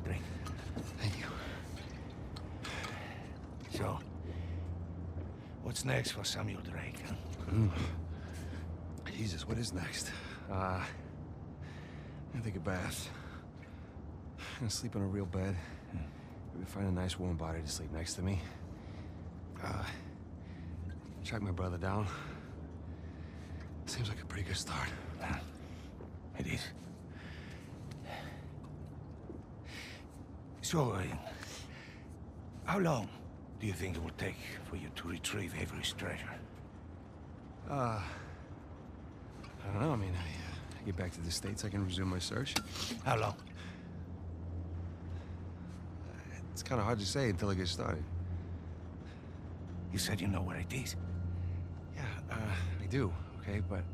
Drink. Thank you. So, what's next for Samuel Drake, huh? Jesus, what is next? I'm gonna take a bath. I'm gonna sleep in a real bed. Maybe find a nice warm body to sleep next to me. Track my brother down. Seems like a pretty good start. It is. So, how long do you think it will take for you to retrieve Avery's treasure? I don't know. I mean, I get back to the States, I can resume my search. How long? It's kind of hard to say until I get started. You said you know where it is. Yeah, I do, okay? But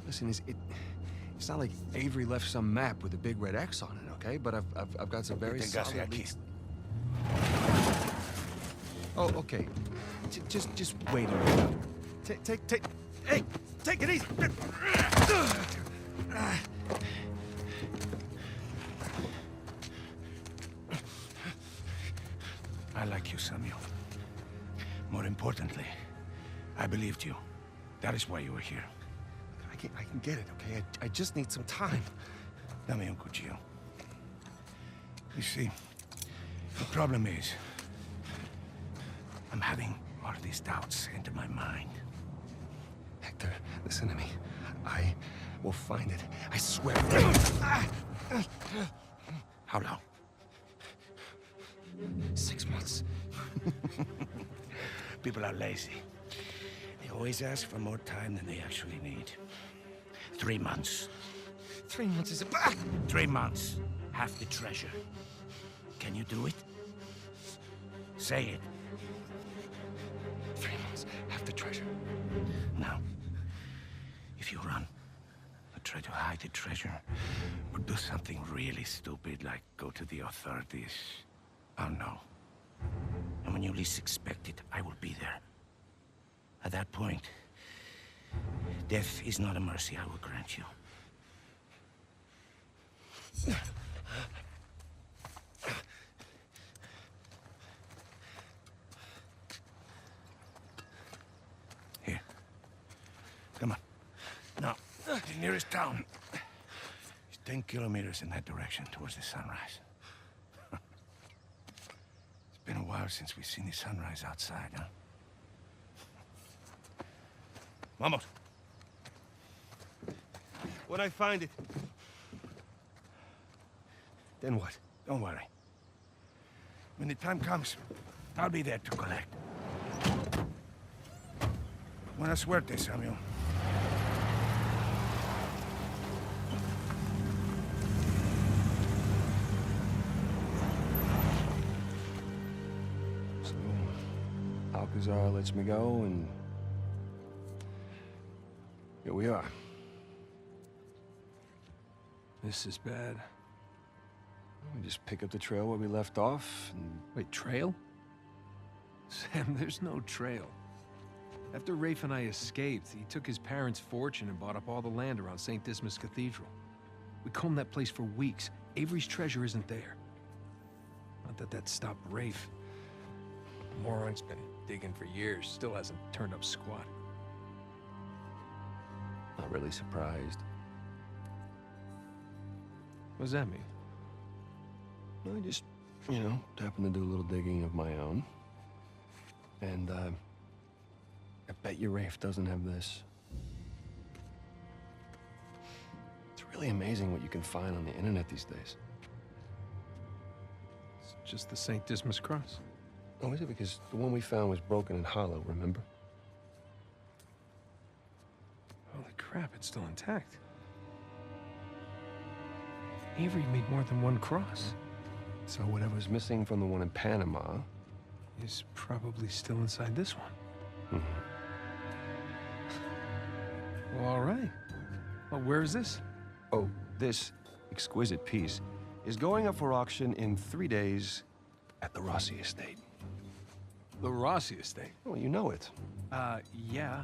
listen, it's not like Avery left some map with a big red X on it, okay? But I've got some very solid leads. Oh, okay. Just wait a minute. Hey, take it easy. I like you, Samuel. More importantly, I believed you. That is why you were here. I can get it, okay? I just need some time. Dame un cuchillo. You see, the problem is, I'm having all these doubts into my mind. Hector, listen to me. I will find it. I swear. How long? 6 months. People are lazy. They always ask for more time than they actually need. 3 months. 3 months is a... 3 months. Half the treasure. Can you do it? Say it. 3 months, half the treasure. Now, if you run, or try to hide the treasure, or do something really stupid like go to the authorities, I'll know. And when you least expect it, I will be there. At that point, death is not a mercy I will grant you. Here. Come on. Now, the nearest town is 10 kilometers in that direction towards the sunrise. It's been a while since we've seen the sunrise outside, huh? Vamos. When I find it... Then what? Don't worry. When the time comes, I'll be there to collect. Buena suerte, Samuel. So, Alcazar lets me go, and... here we are. This is bad. We just pick up the trail where we left off, and... Wait, trail? Sam, there's no trail. After Rafe and I escaped, he took his parents' fortune and bought up all the land around St. Dismas Cathedral. We combed that place for weeks. Avery's treasure isn't there. Not that that stopped Rafe. The moron's been digging for years, still hasn't turned up squat. Not really surprised. What does that mean? I just, you know, happened to do a little digging of my own. And, I bet you Rafe doesn't have this. It's really amazing what you can find on the internet these days. It's just the St. Dismas cross. Oh, is it? Because the one we found was broken and hollow, remember? Holy crap, it's still intact. Avery made more than one cross. So whatever's missing from the one in Panama... is probably still inside this one. Mm-hmm. Well, all right. Well, where is this? Oh, this exquisite piece is going up for auction in 3 days at the Rossi estate. The Rossi estate? Oh, you know it. Yeah.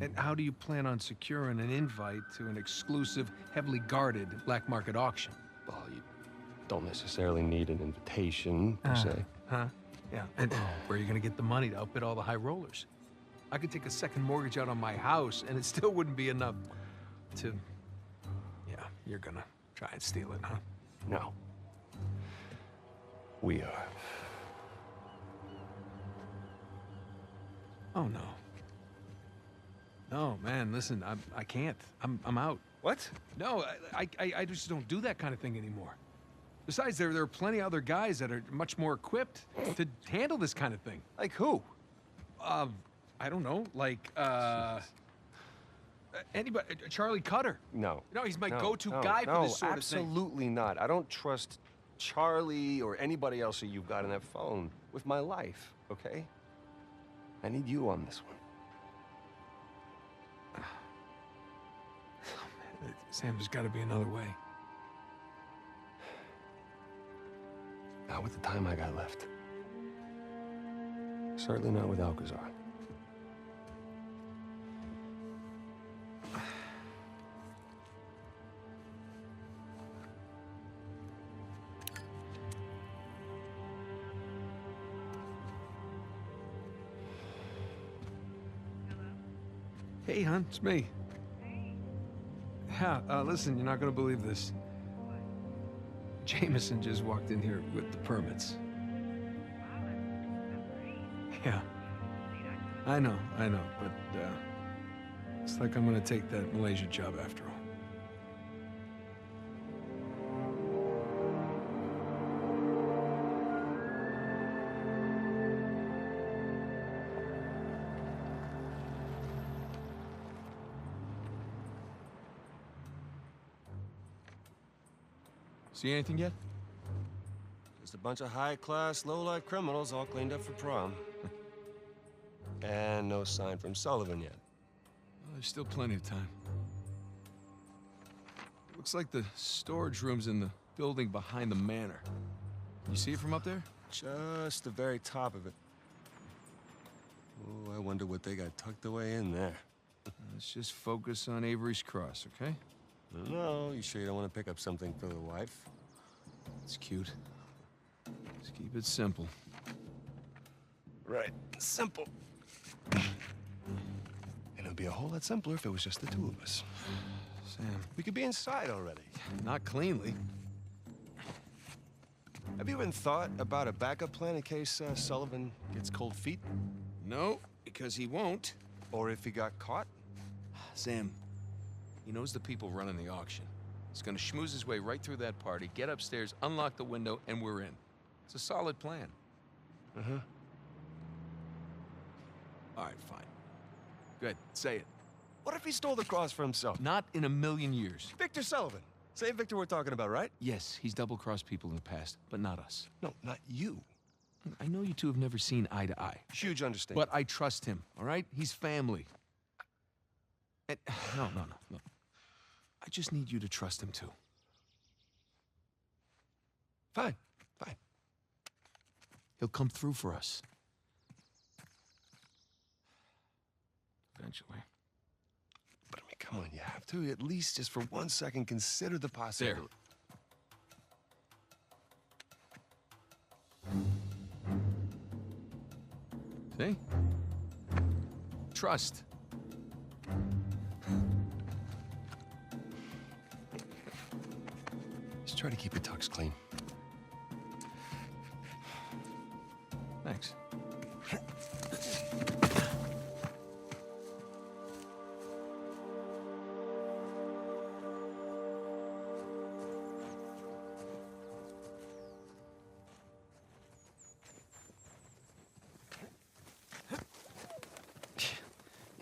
And how do you plan on securing an invite to an exclusive, heavily guarded black market auction? Well, don't necessarily need an invitation, per se. Huh? Yeah. And where are you gonna get the money to outbid all the high rollers? I could take a second mortgage out on my house, and it still wouldn't be enough to... Yeah, you're gonna try and steal it, huh? No. We are. Oh, no. No, man, listen, I can't. I'm out. What? No, I just don't do that kind of thing anymore. Besides, there are plenty of other guys that are much more equipped to handle this kind of thing. Like who? I don't know, like, anybody, Charlie Cutter. No. No, he's my go-to guy for this sort of thing. Absolutely not. I don't trust Charlie or anybody else that you've got on that phone with my life, okay? I need you on this one. Sam, there's got to be another way. Not with the time I got left. Certainly not with Alcazar. Hey, hon, it's me. Yeah, listen, you're not gonna believe this. Jameson just walked in here with the permits. Yeah. I know, but, it's like I'm gonna take that Malaysia job after all. See anything yet? Just a bunch of high-class, low-life criminals all cleaned up for prom. And no sign from Sullivan yet. Well, there's still plenty of time. Looks like the storage room's in the building behind the manor. You see it from up there? Just the very top of it. Oh, I wonder what they got tucked away in there. Let's just focus on Avery's Cross, okay? No, you sure you don't want to pick up something for the wife? It's cute. Just keep it simple. Right. Simple. And it'd be a whole lot simpler if it was just the two of us. Sam. We could be inside already. Not cleanly. Have you even thought about a backup plan in case Sullivan gets cold feet? No, because he won't. Or if he got caught? Sam, he knows the people running the auction. He's gonna schmooze his way right through that party, get upstairs, unlock the window, and we're in. It's a solid plan. Uh-huh. All right, fine. Good, say it. What if he stole the cross for himself? Not in a million years. Victor Sullivan. Same Victor we're talking about, right? Yes, he's double-crossed people in the past, but not us. No, not you. I know you two have never seen eye to eye. Huge understanding. But I trust him, all right? He's family. And, no. I just need you to trust him, too. Fine. He'll come through for us. Eventually. But I mean, come on, you have to at least just for 1 second consider the possibility. See? Trust. Just try to keep your tux clean. Thanks.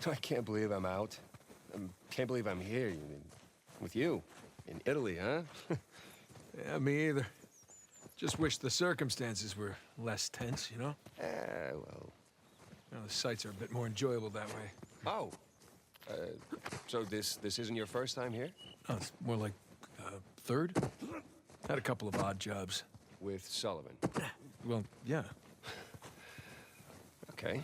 I can't believe I'm out. I can't believe I'm here with you in Italy, huh? Yeah, me either. Just wish the circumstances were less tense, you know? Well. You know, the sights are a bit more enjoyable that way. Oh. So this isn't your first time here? Oh, it's more like third? Had a couple of odd jobs. With Sullivan? Well, yeah. Okay.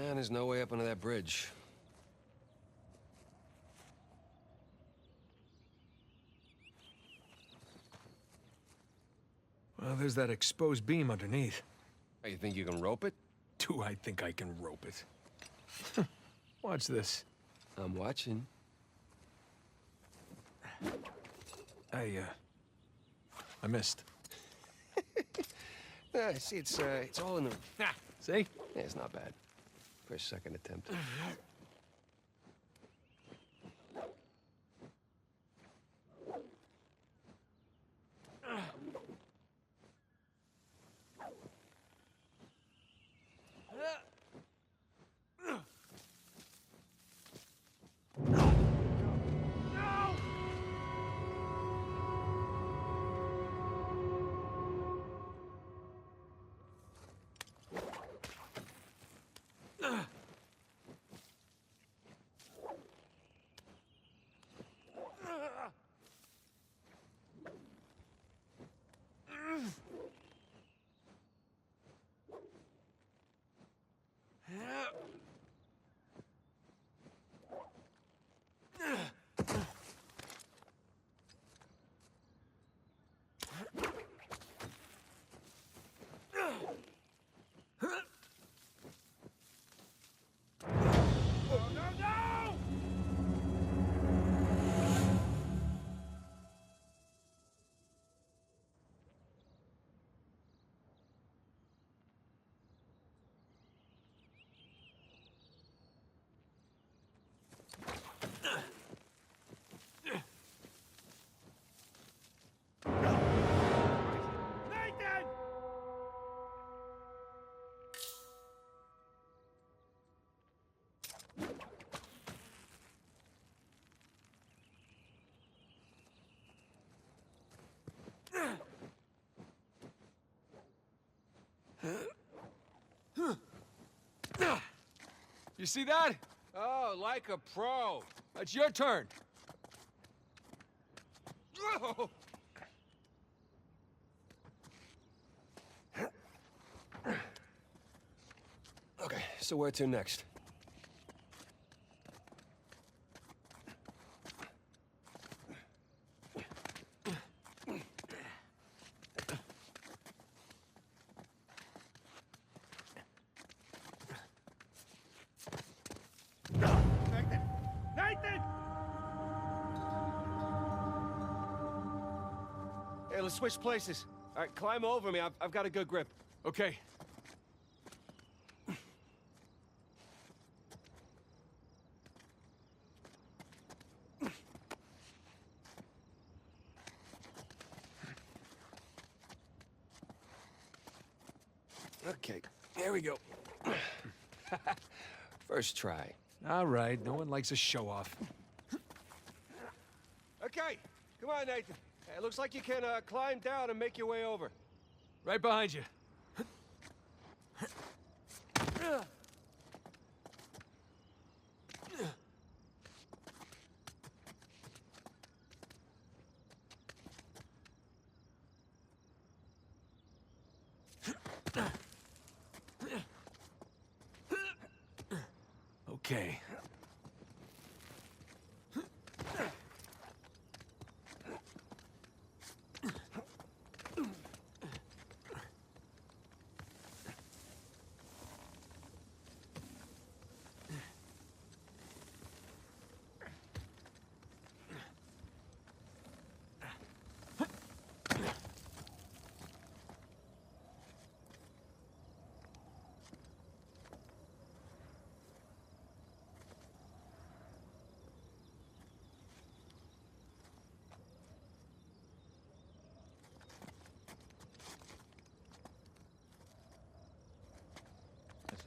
And there's no way up under that bridge. Well, there's that exposed beam underneath. Hey, you think you can rope it? Do I think I can rope it? Watch this. I'm watching. I missed. See, it's all in the... See? Yeah, it's not bad. For a second attempt. You see that? Oh, like a pro. It's your turn. Whoa! Okay, so where to next? Hey, let's switch places. All right, climb over me. I've got a good grip. Okay. Okay, here we go. First try. All right, no one likes a show-off. Okay, come on, Nathan. Hey, it looks like you can climb down and make your way over. Right behind you. Okay.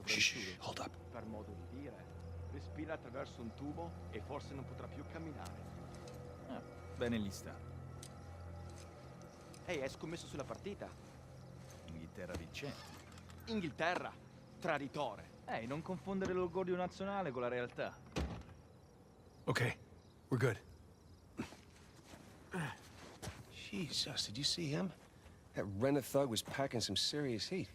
Shh, hold up. Per modo di dire, respira attraverso un tubo e forse non potrà più camminare. Ah, bene gli sta. Ehi, hai scommesso sulla partita? Inghilterra vincente. Inghilterra, traditore. Ehi, non confondere l'orgoglio nazionale con la realtà. Okay, we're good. Jesus, did you see him? That Renner thug was packing some serious heat.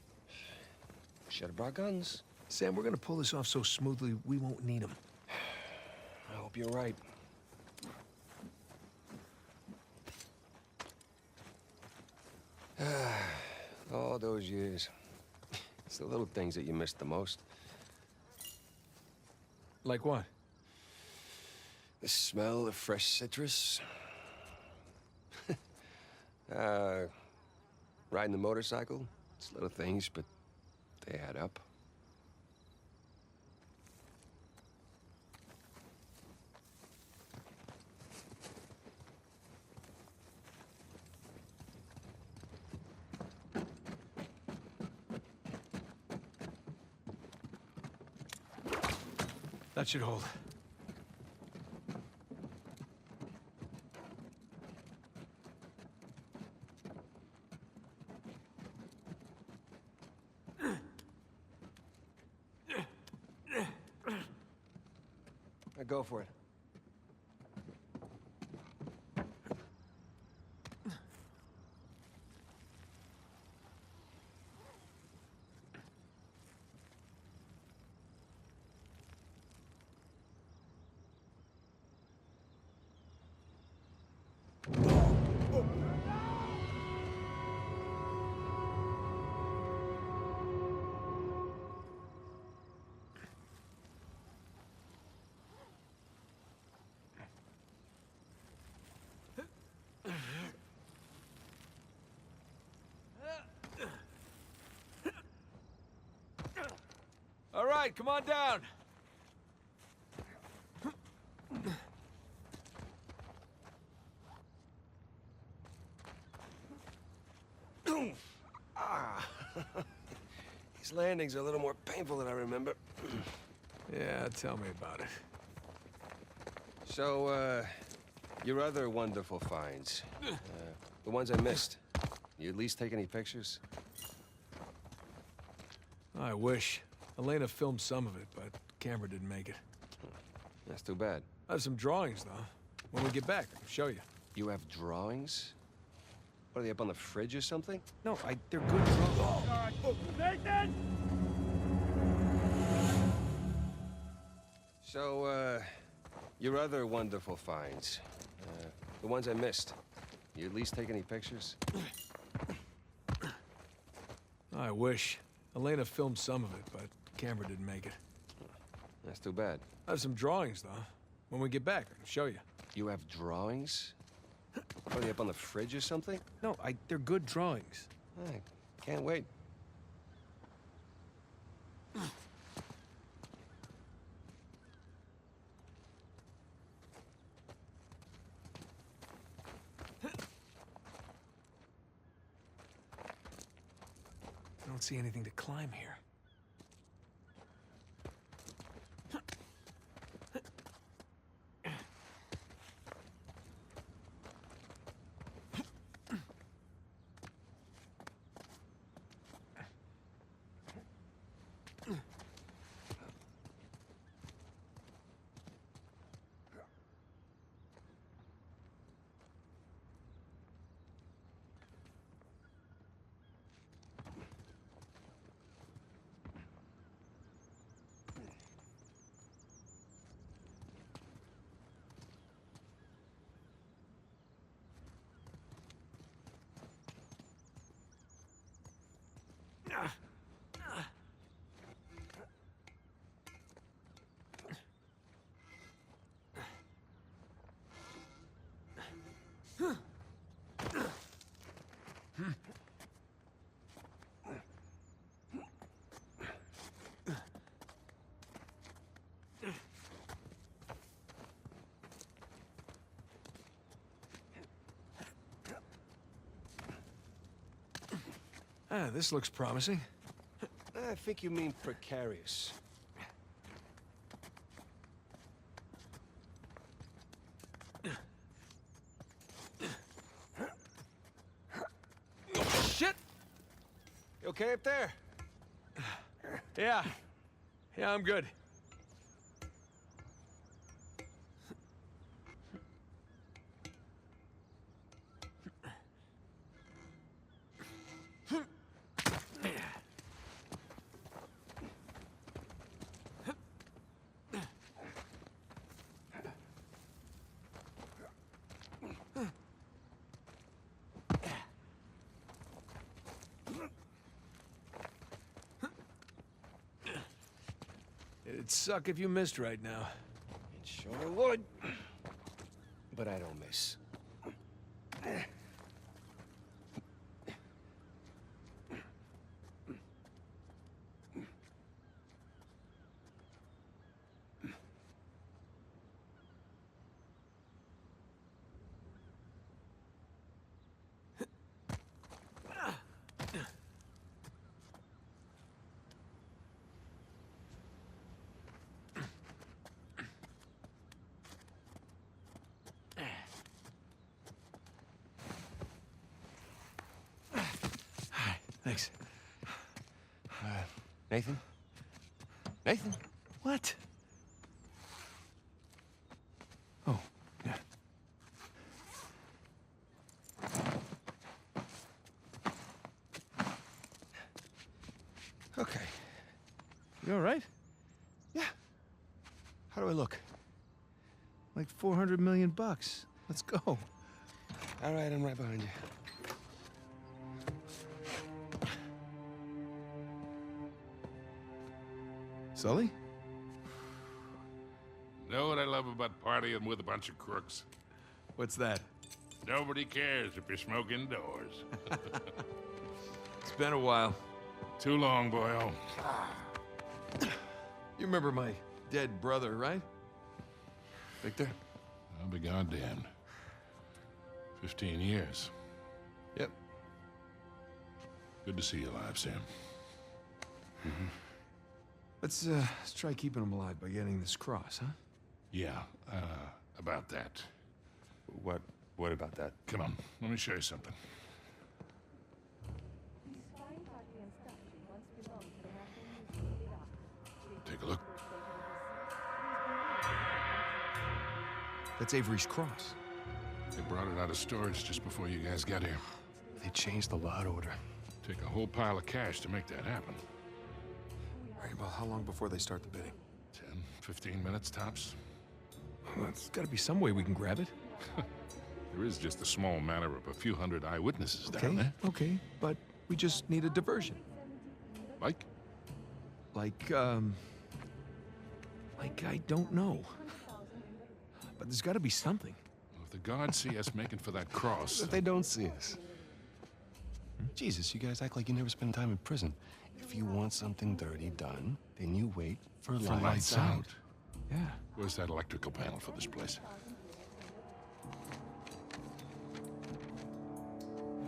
Should have brought guns. Sam, we're gonna pull this off so smoothly, we won't need them. I hope you're right. All those years. It's the little things that you miss the most. Like what? The smell of fresh citrus. Riding the motorcycle. It's little things, but they add up. That should hold. Go for it. All right, come on down. These landings are a little more painful than I remember. Yeah, tell me about it. So, your other wonderful finds. The ones I missed. You at least take any pictures? I wish. Elena filmed some of it, but camera didn't make it. That's too bad. I have some drawings, though. When we get back, I'll show you. You have drawings? What, are they up on the fridge or something? No, they're good drawings. Nathan! So, your other wonderful finds. The ones I missed. You at least take any pictures? I wish. Elena filmed some of it, but camera didn't make it. That's too bad. I have some drawings, though. When we get back, I'll show you. You have drawings? What, are they up on the fridge or something? No, they're good drawings. I can't wait. I don't see anything to climb here. Ah, this looks promising. I think you mean precarious. Shit! You okay up there? Yeah. Yeah, I'm good. It'd suck if you missed right now. It sure would. But I don't miss. Thanks. Nathan? Nathan? What? Oh, yeah. Okay. You all right? Yeah. How do I look? Like 400 million bucks. Let's go. All right, I'm right behind you. Sully? Know what I love about partying with a bunch of crooks? What's that? Nobody cares if you smoke indoors. It's been a while. Too long, boyo. You remember my dead brother, right? Victor? I'll be goddamned. 15 years. Yep. Good to see you alive, Sam. Let's try keeping him alive by getting this cross, huh? Yeah, about that. What about that? Come on, let me show you something. Take a look. That's Avery's cross. They brought it out of storage just before you guys got here. They changed the lot order. Take a whole pile of cash to make that happen. Right, well, how long before they start the bidding? 10, 15 minutes tops. Well, there's gotta be some way we can grab it. There is just a small matter of a few hundred eyewitnesses down there. Okay, but we just need a diversion. Like? Like I don't know. But there's gotta be something. Well, if the guards see us making for that cross... If they don't see us. Jesus, you guys act like you never spend time in prison. If you want something dirty done, then you wait for lights out. Yeah. Where's that electrical panel for this place?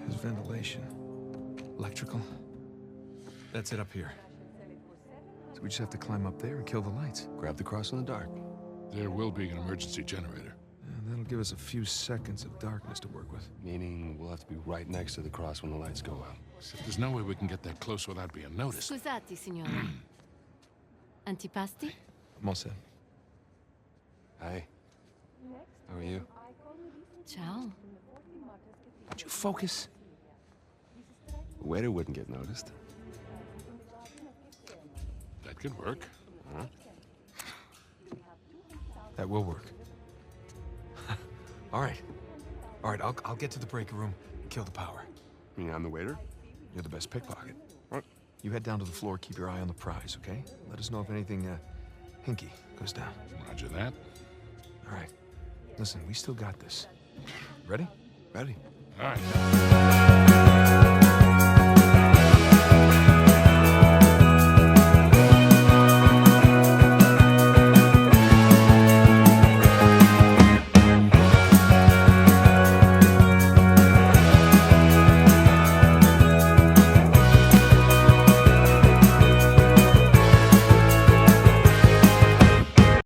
There's ventilation. Electrical. That's it up here. So we just have to climb up there and kill the lights. Grab the cross in the dark. There will be an emergency generator. And that'll give us a few seconds of darkness to work with. Meaning we'll have to be right next to the cross when the lights go out. Except there's no way we can get that close without being noticed. Scusate, signora. Antipasti? I'm all set. Hi. How are you? Ciao. Would you focus? The waiter wouldn't get noticed. That could work. Huh? That will work. All right. All right, I'll get to the break room and kill the power. You mean I'm the waiter? You're the best pickpocket. What? You head down to the floor, keep your eye on the prize, okay? Let us know if anything, hinky goes down. Roger that. All right. Listen, we still got this. Ready? Ready. All right.